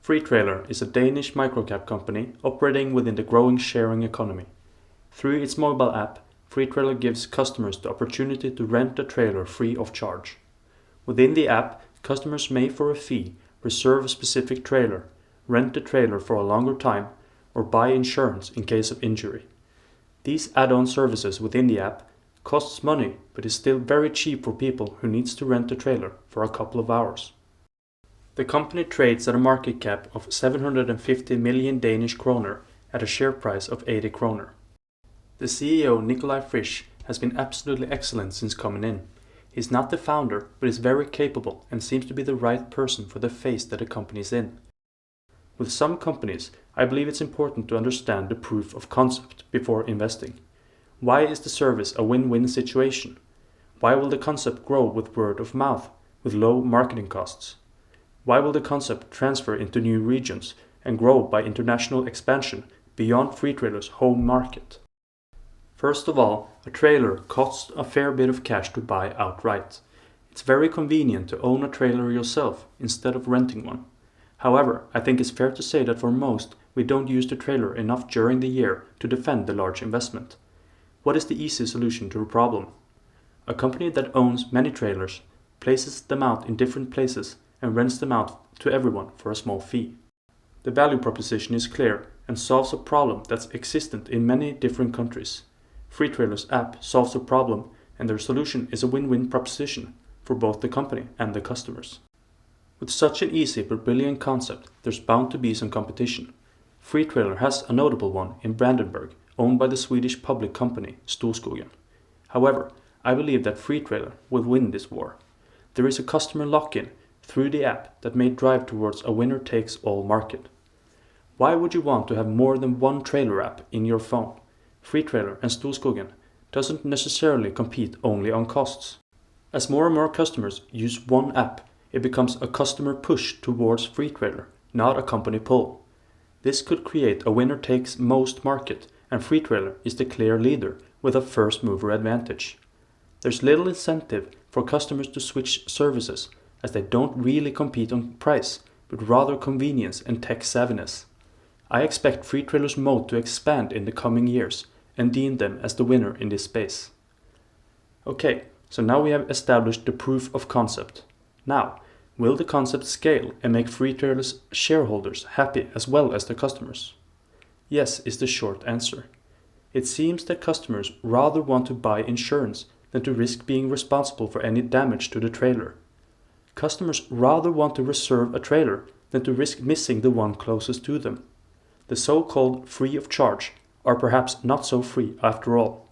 Freetrailer is a Danish microcap company operating within the growing sharing economy. Through its mobile app, Freetrailer gives customers the opportunity to rent a trailer free of charge. Within the app, customers may for a fee reserve a specific trailer, rent the trailer for a longer time, or buy insurance in case of injury. These add-on services within the app costs money but is still very cheap for people who needs to rent a trailer for a couple of hours. The company trades at a market cap of 750 million Danish kroner at a share price of 80 kroner. The CEO Nikolaj Frisch has been absolutely excellent since coming in. He's not the founder, but is very capable and seems to be the right person for the phase that the company is in. With some companies, I believe it's important to understand the proof of concept before investing. Why is the service a win-win situation? Why will the concept grow with word of mouth, with low marketing costs? Why will the concept transfer into new regions and grow by international expansion beyond Freetrailer's home market? First of all, a trailer costs a fair bit of cash to buy outright. It's very convenient to own a trailer yourself instead of renting one. However, I think it's fair to say that for most, we don't use the trailer enough during the year to defend the large investment. What is the easy solution to the problem? A company that owns many trailers, places them out in different places, and rents them out to everyone for a small fee. The value proposition is clear and solves a problem that's existent in many different countries. Freetrailer's app solves a problem, and their solution is a win-win proposition for both the company and the customers. With such an easy but brilliant concept, there's bound to be some competition. Freetrailer has a notable one in Brandenburg, owned by the Swedish public company Storskogen. However, I believe that Freetrailer will win this war. There is a customer lock-in through the app that may drive towards a winner-takes-all market. Why would you want to have more than one trailer app in your phone? Freetrailer and Storskogen doesn't necessarily compete only on costs. As more and more customers use one app, it becomes a customer push towards Freetrailer, not a company pull. This could create a winner-takes-most market, and Freetrailer is the clear leader with a first-mover advantage. There's little incentive for customers to switch services, as they don't really compete on price, but rather convenience and tech savviness. I expect Freetrailer's moat to expand in the coming years and deem them as the winner in this space. Okay, so now we have established the proof of concept. Now, will the concept scale and make Freetrailer's shareholders happy as well as their customers? Yes is the short answer. It seems that customers rather want to buy insurance than to risk being responsible for any damage to the trailer. Customers rather want to reserve a trailer than to risk missing the one closest to them. The so-called free of charge are perhaps not so free after all.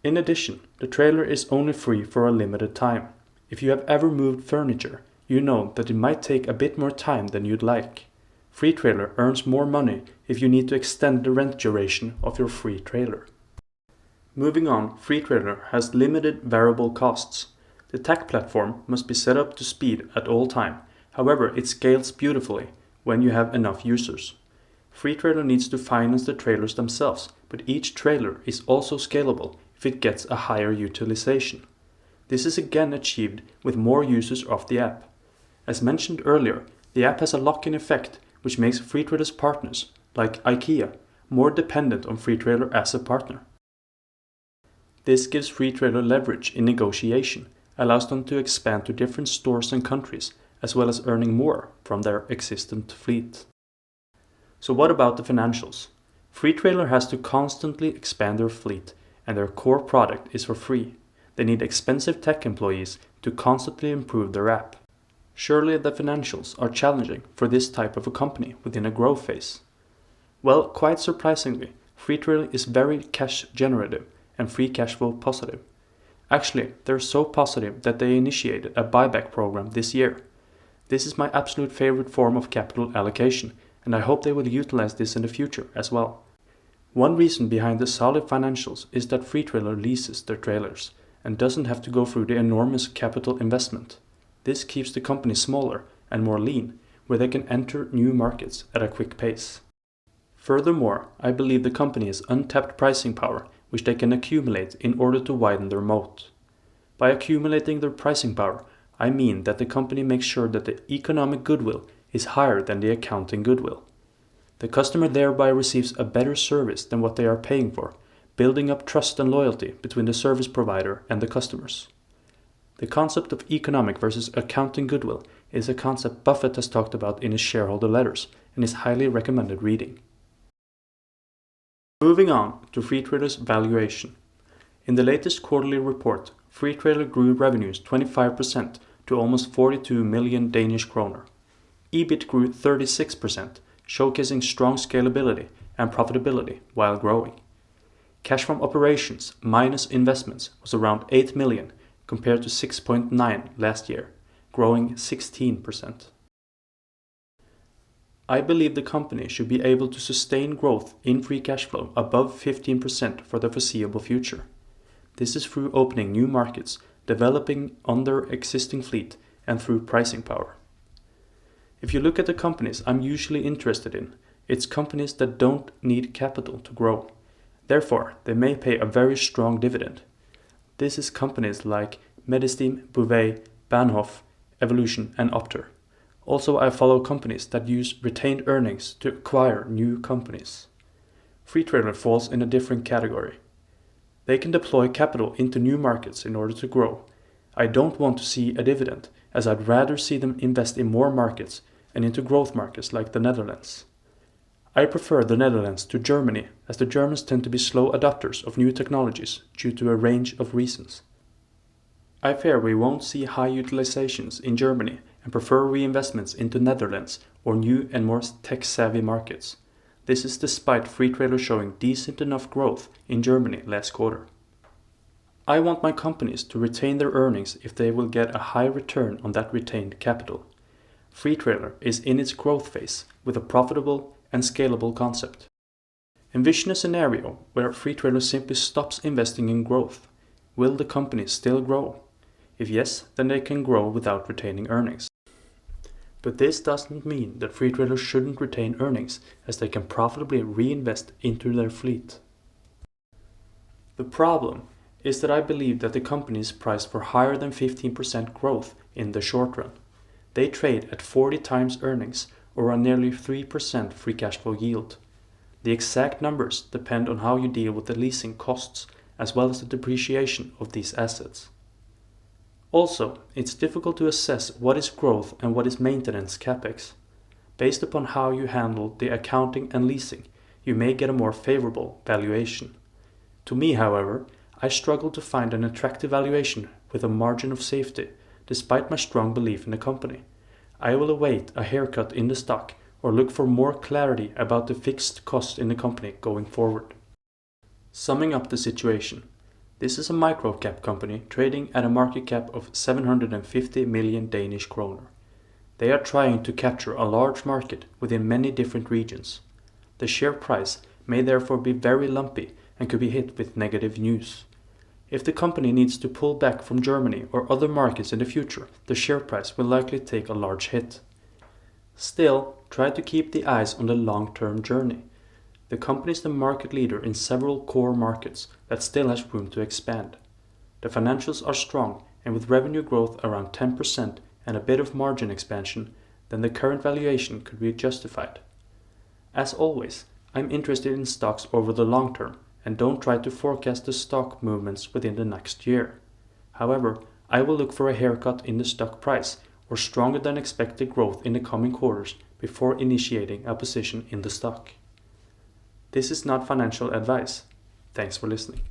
In addition, the trailer is only free for a limited time. If you have ever moved furniture, you know that it might take a bit more time than you'd like. Freetrailer earns more money if you need to extend the rent duration of your free trailer. Moving on, Freetrailer has limited variable costs. The tech platform must be set up to speed at all time. However, it scales beautifully when you have enough users. Freetrailer needs to finance the trailers themselves, but each trailer is also scalable if it gets a higher utilization. This is again achieved with more users of the app. As mentioned earlier, the app has a lock-in effect which makes Freetrailer's partners, like IKEA, more dependent on Freetrailer as a partner. This gives Freetrailer leverage in negotiation, allows them to expand to different stores and countries, as well as earning more from their existing fleet. So what about the financials? Freetrailer has to constantly expand their fleet, and their core product is for free. They need expensive tech employees to constantly improve their app. Surely the financials are challenging for this type of a company within a growth phase. Well, quite surprisingly, Freetrailer is very cash generative and free cash flow positive. Actually, they're so positive that they initiated a buyback program this year. This is my absolute favorite form of capital allocation, and I hope they will utilize this in the future as well. One reason behind the solid financials is that Freetrailer leases their trailers and doesn't have to go through the enormous capital investment. This keeps the company smaller and more lean, where they can enter new markets at a quick pace. Furthermore, I believe the company has untapped pricing power, which they can accumulate in order to widen their moat. By accumulating their pricing power, I mean that the company makes sure that the economic goodwill is higher than the accounting goodwill. The customer thereby receives a better service than what they are paying for, building up trust and loyalty between the service provider and the customers. The concept of economic versus accounting goodwill is a concept Buffett has talked about in his shareholder letters and is highly recommended reading. Moving on to Freetrailer's valuation. In the latest quarterly report, Freetrailer grew revenues 25% to almost 42 million Danish kroner. EBIT grew 36%, showcasing strong scalability and profitability while growing. Cash from operations minus investments was around 8 million compared to 6.9 last year, growing 16%. I believe the company should be able to sustain growth in free cash flow above 15% for the foreseeable future. This is through opening new markets, developing on their existing fleet, and through pricing power. If you look at the companies I'm usually interested in, it's companies that don't need capital to grow. Therefore, they may pay a very strong dividend. This is companies like Medistim, Bouvet, Bahnhof, Evolution, and Opter. Also, I follow companies that use retained earnings to acquire new companies. Freetrailer falls in a different category. They can deploy capital into new markets in order to grow. I don't want to see a dividend, as I'd rather see them invest in more markets and into growth markets like the Netherlands. I prefer the Netherlands to Germany, as the Germans tend to be slow adopters of new technologies due to a range of reasons. I fear we won't see high utilizations in Germany and prefer reinvestments into Netherlands or new and more tech-savvy markets. This is despite Freetrailer showing decent enough growth in Germany last quarter. I want my companies to retain their earnings if they will get a high return on that retained capital. Freetrailer is in its growth phase with a profitable and scalable concept. Envision a scenario where Freetrailer simply stops investing in growth. Will the company still grow? If yes, then they can grow without retaining earnings. But this doesn't mean that Freetrailer shouldn't retain earnings, as they can profitably reinvest into their fleet. The problem is that I believe that the company is priced for higher than 15% growth in the short run. They trade at 40 times earnings, or a nearly 3% free cash flow yield. The exact numbers depend on how you deal with the leasing costs, as well as the depreciation of these assets. Also, it's difficult to assess what is growth and what is maintenance capex. Based upon how you handle the accounting and leasing, you may get a more favorable valuation. To me, however, I struggle to find an attractive valuation with a margin of safety, despite my strong belief in the company. I will await a haircut in the stock or look for more clarity about the fixed costs in the company going forward. Summing up the situation. This is a micro-cap company trading at a market cap of 750 million Danish kroner. They are trying to capture a large market within many different regions. The share price may therefore be very lumpy and could be hit with negative news. If the company needs to pull back from Germany or other markets in the future, the share price will likely take a large hit. Still, try to keep the eyes on the long-term journey. The company is the market leader in several core markets that still has room to expand. The financials are strong, and with revenue growth around 10% and a bit of margin expansion, then the current valuation could be justified. As always, I'm interested in stocks over the long term and don't try to forecast the stock movements within the next year. However, I will look for a haircut in the stock price or stronger than expected growth in the coming quarters before initiating a position in the stock. This is not financial advice. Thanks for listening.